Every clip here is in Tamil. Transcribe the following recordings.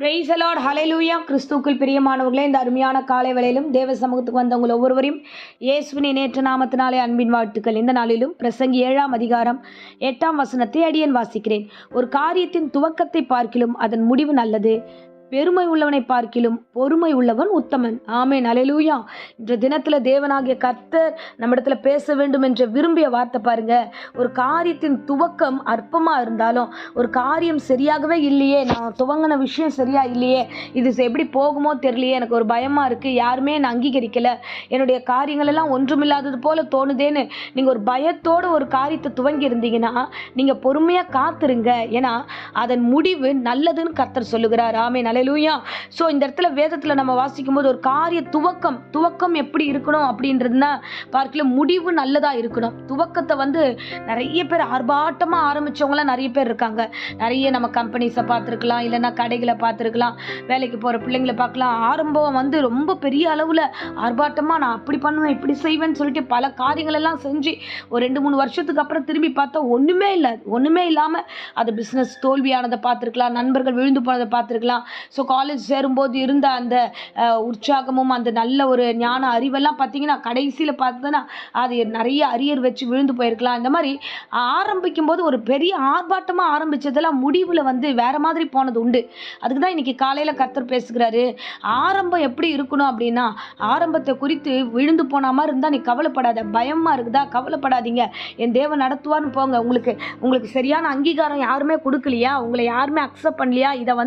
பிரைஸ் தி லார்ட், ஹல்லேலூயா. கிறிஸ்துவுக்குள் பிரியமானவர்களே, இந்த அருமையான காலை வேளையிலும் தேவ சமூகத்துக்கு வந்தவங்க ஒவ்வொருவரையும் இயேசுவின் நேற்று நாமத்தினாலே அன்பின் வாழ்த்துக்கள். இந்த நாளிலும் பிரசங்கி 7ஆம் அதிகாரம் 8ஆம் வசனத்தை அடியேன் வாசிக்கிறேன். ஒரு காரியத்தின் துவக்கத்தை பார்க்கிலும் அதன் முடிவு நல்லது, பெருமை உள்ளவனை பார்க்கிலும் பொறுமை உள்ளவன் உத்தமன். ஆமென், அல்லேலூயா. இன்ற தினத்துல தேவனாகிய கர்த்தர் நம்மிடத்துல பேச வேண்டும் என்ற விரும்பிய வார்த்தை பாருங்க. ஒரு காரியத்தின் துவக்கம் அற்பமா இருந்தாலும், ஒரு காரியம் சரியாகவே இல்லையே, நான் துவங்கின விஷயம் சரியா இல்லையே, இது எப்படி போகுமோ தெரியலையே, எனக்கு ஒரு பயமா இருக்கு, யாருமே என்னை அங்கீகரிக்கல, என்னுடைய காரியங்கள் எல்லாம் ஒன்றுமில்லாதது போல தோணுதேன்னு நீங்க ஒரு பயத்தோடு ஒரு காரியத்தை துவங்கி இருந்தீங்கன்னா நீங்க பொறுமையா காத்துருங்க. ஏன்னா அதன் முடிவு நல்லதுன்னு கர்த்தர் சொல்லுகிறார். ஆமென், அல்லேலூயா. ஸோ இந்த இடத்துல வேதத்தில் நம்ம வாசிக்கும் போது ஒரு காரிய துவக்கம் எப்படி இருக்கணும் அப்படின்றதுனா பார்க்கல, முடிவு நல்லதா இருக்கணும். துவக்கத்தை நிறைய பேர் ஆர்ப்பாட்டமாக ஆரம்பிச்சவங்களாம் நிறைய பேர் இருக்காங்க. நிறைய நம்ம கம்பெனிஸை பார்த்துருக்கலாம், இல்லைன்னா கடைகளை பார்த்துருக்கலாம், வேலைக்கு போகிற பிள்ளைங்களை பார்க்கலாம். ஆரம்பம் ரொம்ப பெரிய அளவில் ஆர்ப்பாட்டமாக நான் அப்படி பண்ணுவேன் இப்படி செய்வேன்னு சொல்லிட்டு பல காரியங்கள் எல்லாம் செஞ்சு ஒரு 2-3 வருஷத்துக்கு அப்புறம் திரும்பி பார்த்தா ஒன்றுமே இல்லாமல் அது பிஸ்னஸ் தோல்வியானதை பார்த்துருக்கலாம், நண்பர்கள் விழுந்து போனதை பார்த்துருக்கலாம். ஸோ காலேஜ் சேரும்போது இருந்த அந்த உற்சாகமும் அந்த நல்ல ஒரு ஞான அறிவெல்லாம் பார்த்தீங்கன்னா கடைசியில் பார்த்தோன்னா அது நிறைய அரியர் வச்சு விழுந்து போயிருக்கலாம். இந்த மாதிரி ஆரம்பிக்கும் போது ஒரு பெரிய ஆர்ப்பாட்டமாக ஆரம்பித்ததெல்லாம் முடிவில் வேற மாதிரி போனது உண்டு. அதுக்கு தான் இன்னைக்கு காலையில் கர்த்தர் பேசுகிறாரு. ஆரம்பம் எப்படி இருக்கணும் அப்படின்னா, ஆரம்பத்தை குறித்து விழுந்து போன மாதிரி இருந்தால் நீ கவலைப்படாத. பயமாக இருக்குதா, கவலைப்படாதீங்க, என் தேவன் நடத்துவார்னு போங்க. உங்களுக்கு சரியான அங்கீகாரம் யாருமே கொடுக்கலையா, உங்களை யாருமே அக்செப்ட் பண்ணலையா, இதை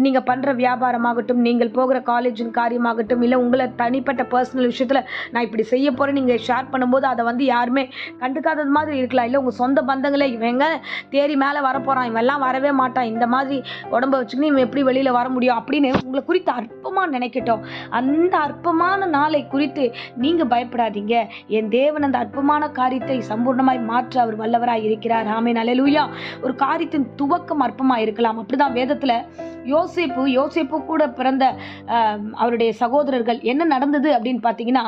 நீங்கள் பண்ணுற வியாபாரமாகட்டும், நீங்கள் போகிற காலேஜின் காரியமாகட்டும், இல்லை உங்களை தனிப்பட்ட பர்சனல் விஷயத்தில் நான் இப்படி செய்ய போகிறேன் நீங்கள் ஷேர் பண்ணும்போது அதை யாருமே கண்டுக்காதது மாதிரி இருக்கலாம். இல்லை உங்கள் சொந்த பந்தங்களே இவங்க தேறி மேலே வரப்போகிறான், இவெல்லாம் வரவே மாட்டான், இந்த மாதிரி உடம்பை வச்சுக்கின்னு இவன் எப்படி வெளியில் வர முடியும் அப்படின்னு உங்களை குறித்து அற்பமாக நினைக்கட்டும். அந்த அற்பமான நாளை குறித்து நீங்கள் பயப்படாதீங்க. என் தேவன் அந்த அற்பமான காரியத்தை சம்பூர்ணமாய் மாற்ற அவர் வல்லவராய் இருக்கிறார். ஆமென், அல்லேலூயா. ஒரு காரியத்தின் துவக்கம் அற்பமாக இருக்கலாம். அப்படிதான் வேதத்தில் யோசேப்பு கூட பிறந்த அவருடைய சகோதரர்கள் என்ன நடந்தது அப்படின்னு பார்த்தீங்கன்னா,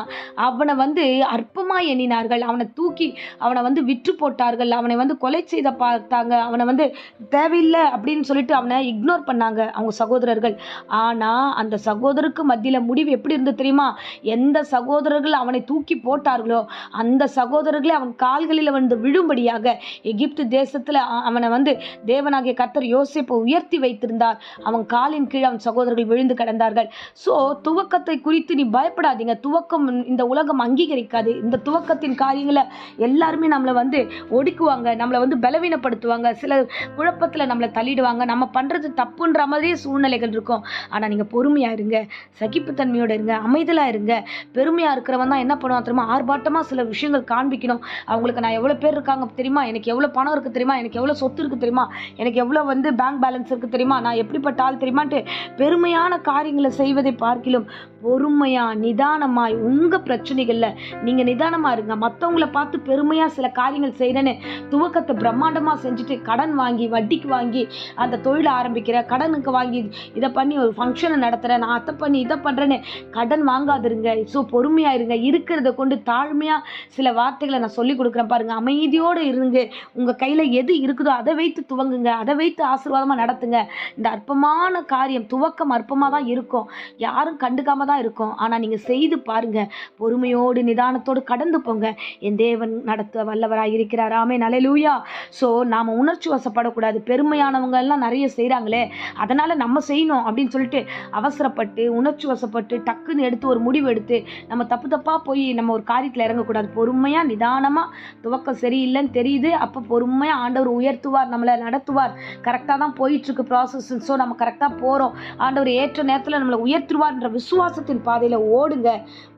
அவனை அற்பமாய் எண்ணினார்கள், அவனை தூக்கி அவனை விற்று போட்டார்கள், அவனை கொலை செய்த பார்த்தாங்க, அவனை தேவையில்லை அப்படின்னு சொல்லிட்டு அவனை இக்னோர் பண்ணாங்க அவங்க சகோதரர்கள். ஆனால் அந்த சகோதரருக்கு மத்தியில் முடிவு எப்படி இருந்து தெரியுமா? எந்த சகோதரர்கள் அவனை தூக்கி போட்டார்களோ அந்த சகோதரர்களை அவன் கால்களில் விழும்படியாக எகிப்து தேசத்தில் அவனை தேவனாகிய கர்த்தர் யோசேப்பை உயர்த்தி வைத்திருந்தார். அவன் காலின் கீழ் அவன் சகோதரர்கள் விழுந்து கிடந்தார்கள். ஸோ துவக்கத்தை குறித்து நீ பயப்படாதீங்க. துவக்கம் இந்த உலகம் அங்கீகரிக்காது. இந்த துவக்கத்தின் காரியங்களை எல்லாருமே நம்மளை ஒடுக்குவாங்க, நம்மளை பலவீனப்படுத்துவாங்க, சில குழப்பத்தில் நம்மளை தள்ளிடுவாங்க, நம்ம பண்ணுறது தப்புன்ற மாதிரியே சூழ்நிலைகள் இருக்கும். ஆனால் நீங்கள் பொறுமையாக இருங்க, சகிப்புத்தன்மையோடு இருங்க, அமைதலாக இருங்க. பெருமையாக இருக்கிறவன் தான் என்ன பண்ணுவான் தெரியுமா? ஆர்ப்பாட்டமாக சில விஷயங்கள் காண்பிக்கணும். அவங்களுக்கு நான் எவ்வளோ பேர் இருக்காங்க தெரியுமா, எனக்கு எவ்வளோ பணம் இருக்குது தெரியுமா, எனக்கு எவ்வளோ சொத்து இருக்குது தெரியுமா, எனக்கு எவ்வளோ பேங்க் பேலன்ஸ் இருக்குது தெரியுமா, நான் எப்படிப்பட்ட ஆள் தெரியுமான்ட்டு பெருமையான காரியங்களை செய்வதை பார்க்கிலும் பொறுமையா நிதானமாய் உங்க பிரச்சனைகள்ல நீங்க நிதானமா இருங்க. மற்றவங்களை பார்த்து பெருமையா சில காரியங்கள் செய்யறேன்னு துவக்கத்தை பிரம்மாண்டமா செஞ்சுட்டு கடன் வாங்கி வட்டிக்கு வாங்கி அந்த தொழிலை ஆரம்பிக்கிற, கடனுக்கு வாங்கி இதை பண்ணி ஒரு ஃபங்க்ஷனை நடத்துறேன், நான் அதை பண்ணி இதை பண்றேன்னு கடன் வாங்காதிருங்க. ஸோ பொறுமையா இருங்க. இருக்கிறத கொண்டு தாழ்மையா சில வார்த்தைகளை நான் சொல்லி கொடுக்குறேன் பாருங்க. அமைதியோடு இருங்க. உங்க கையில எது இருக்குதோ அதை வைத்து துவங்குங்க, அதை வைத்து ஆசீர்வாதமா நடத்துங்க. இந்த அற்பமான காரியம் துவக்கம் அற்பமாக தான் இருக்கும், யாரும் கண்டுக்காம தான் இருக்கும். ஆனால் நீங்கள் செய்து பாருங்க, பொறுமையோடு நிதானத்தோடு கடந்து போங்க. என் தேவன் நடத்த வல்லவராக இருக்கிறார். ஆமென், அல்லேலூயா. ஸோ நாம் உணர்ச்சி வசப்படக்கூடாது. பெருமையானவங்க எல்லாம் நிறைய செய்கிறாங்களே, அதனால் நம்ம செய்யணும் அப்படின்னு சொல்லிட்டு அவசரப்பட்டு உணர்ச்சி வசப்பட்டு டக்குன்னு எடுத்து ஒரு முடிவு எடுத்து நம்ம தப்பாக போய் நம்ம ஒரு காரியத்தில் இறங்கக்கூடாது. பொறுமையாக நிதானமாக, துவக்கம் சரியில்லைன்னு தெரியுது, அப்போ பொறுமையாக ஆண்டவர் உயர்த்துவார், நம்மளை நடத்துவார். கரெக்டாக தான் போயிட்டுருக்கு ப்ராசஸ். ஸோ நம்ம கரெக்டாக போகிறோம், ஆண்டவர் ஏற்ற நேரத்தில் நம்மளை உயர்த்துவார் என்ற விசுவாசத்தின் பாதையில் ஓடுங்க.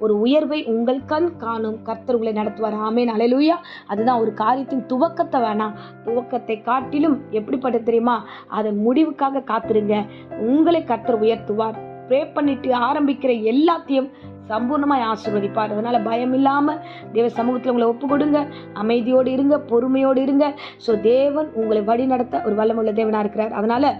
ஒரு உயர்வை உங்கள் கண் காணும் கர்த்தர் உங்களை நடத்துவார். ஆமென், அல்லேலூயா. அதுதான் ஒரு காரியத்தின் துவக்கத்தை வேணாம், துவக்கத்தை காட்டிலும் எப்படிப்பட்ட தெரியுமா, அதன் முடிவுக்காக காத்துருங்க. உங்களை கர்த்தர் உயர்த்துவார். ப்ரே பண்ணிட்டு ஆரம்பிக்கிற எல்லாத்தையும் சம்பூர்ணமாய் ஆசீர்வதிப்பார். அதனால பயம் இல்லாம தேவ சமூகத்தில் உங்களை ஒப்பு கொடுங்க. அமைதியோடு இருங்க, பொறுமையோடு இருங்க. ஸோ தேவன் உங்களை வழி நடத்த ஒரு வல்லமுள்ள தேவனா இருக்கிறார். அதனால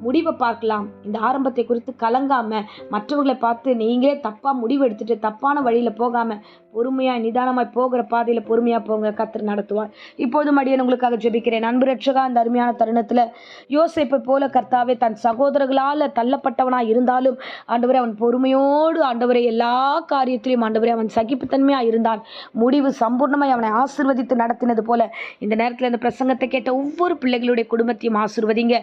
முடிவை பார்க்கலாம். இந்த ஆரம்பத்தை குறித்து கலங்காம, மற்றவர்களை பார்த்து நீங்களே தப்பா முடிவு எடுத்துட்டு தப்பான வழியில போகாம பொறுமையாய் நிதானமாய் போகிற பாதையில பொறுமையா போங்க. கர்த்தர் நடத்துவார். இப்போதும் அடியேன் உங்களுக்காக ஜெபிக்கிறேன். அன்பு ரட்சகா, இந்த அருமையான தருணத்துல யோசேப்பை போல கர்த்தாவே தன் சகோதரர்களால் தள்ளப்பட்டவனா இருந்தாலும் ஆண்டவரே அவன் பொறுமையோடு ஆண்டவரே எல்லா காரியத்திலையும் ஆண்டவரே அவன் சகிப்புத்தன்மையா இருந்தான். முடிவு சம்பூர்ணமாய் அவனை ஆசீர்வதித்து நடத்தினது போல இந்த நேரத்தில் இந்த பிரசங்கத்தை கேட்ட ஒவ்வொரு பிள்ளைகளுடைய குடும்பத்தையும் ஆசீர்வதிங்க.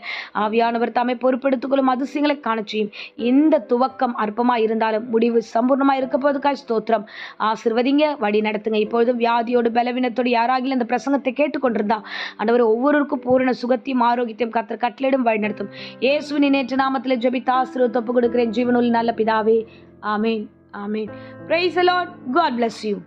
ஆவியானவர் தாமே பொறுப்பெடுத்துக்கொள்ளும் அதிசயங்களை காண செய்யும். இந்த துவக்கம் அற்பமா இருந்தாலும் முடிவு சம்பூர்ணமா இருக்க போதுக்காய் ஸ்தோத்திரம். ஆசீர்வதிங்க, வழி நடத்துங்க. இப்பொழுதும் வியாதியோடு பலவீனத்தோடு யாராகிலும் இந்த பிரசங்கத்தை கேட்டுக்கொண்டிருந்தா ஆண்டவர் ஒவ்வொருவருக்கும் பூரண சுகத்தையும் ஆரோக்கியத்தையும் கர்த்தர் கட்டளையிடும் வழி நடத்தும். இயேசுவின் நேற்று நாமத்தில் ஜெபித்து ஆசீர்வாதத்தை ஒப்பு கொடுக்கிறேன் ஜீவனுள்ள நல்ல பிதாவே. ஆமேன், ஆமேன். Praise the Lord. God bless you.